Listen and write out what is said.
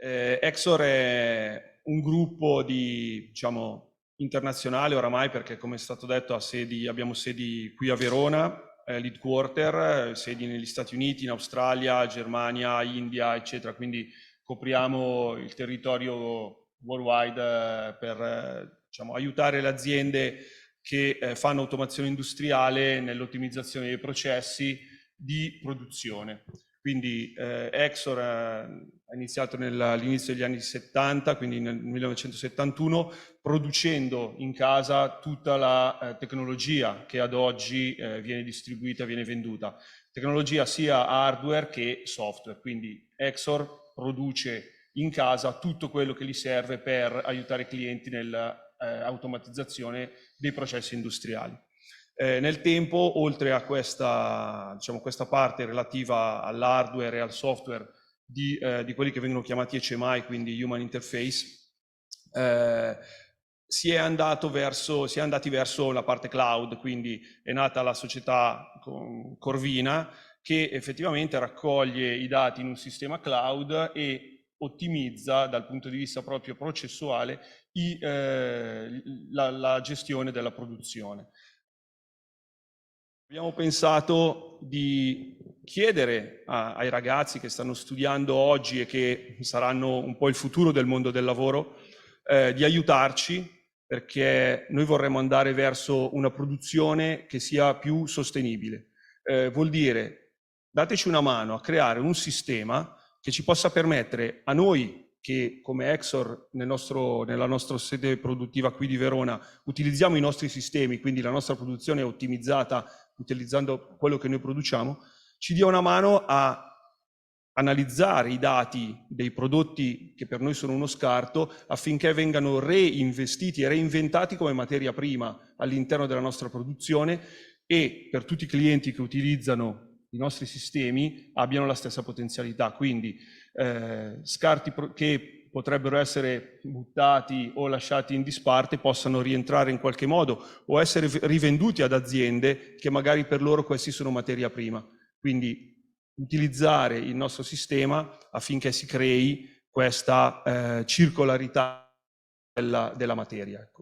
Exor è un gruppo diciamo, internazionale oramai, perché come è stato detto abbiamo sedi qui a Verona, l'headquarter, sedi negli Stati Uniti, in Australia, Germania, India, eccetera. Quindi copriamo il territorio worldwide per diciamo, aiutare le aziende che fanno automazione industriale nell'ottimizzazione dei processi di produzione. Quindi Exor ha iniziato all'inizio degli anni 70, quindi nel 1971, producendo in casa tutta la tecnologia che ad oggi viene distribuita, viene venduta. Tecnologia sia hardware che software, quindi Exor produce in casa tutto quello che gli serve per aiutare i clienti nell'automatizzazione dei processi industriali. Nel tempo, oltre a questa, diciamo, questa parte relativa all'hardware e al software di quelli che vengono chiamati HMI, quindi Human Interface, si è andati verso la parte cloud, quindi è nata la società Corvina che effettivamente raccoglie i dati in un sistema cloud e ottimizza dal punto di vista proprio processuale la gestione della produzione. Abbiamo pensato di chiedere ai ragazzi che stanno studiando oggi e che saranno un po' il futuro del mondo del lavoro, di aiutarci, perché noi vorremmo andare verso una produzione che sia più sostenibile. Vuol dire, dateci una mano a creare un sistema che ci possa permettere a noi, che come Exor nella nostra sede produttiva qui di Verona utilizziamo i nostri sistemi, quindi la nostra produzione è ottimizzata utilizzando quello che noi produciamo, ci dia una mano a analizzare i dati dei prodotti che per noi sono uno scarto affinché vengano reinvestiti e reinventati come materia prima all'interno della nostra produzione e per tutti i clienti che utilizzano i nostri sistemi abbiano la stessa potenzialità. Quindi scarti che potrebbero essere buttati o lasciati in disparte possano rientrare in qualche modo o essere rivenduti ad aziende che magari per loro questi sono materia prima. Quindi utilizzare il nostro sistema affinché si crei questa circolarità della materia. Ecco.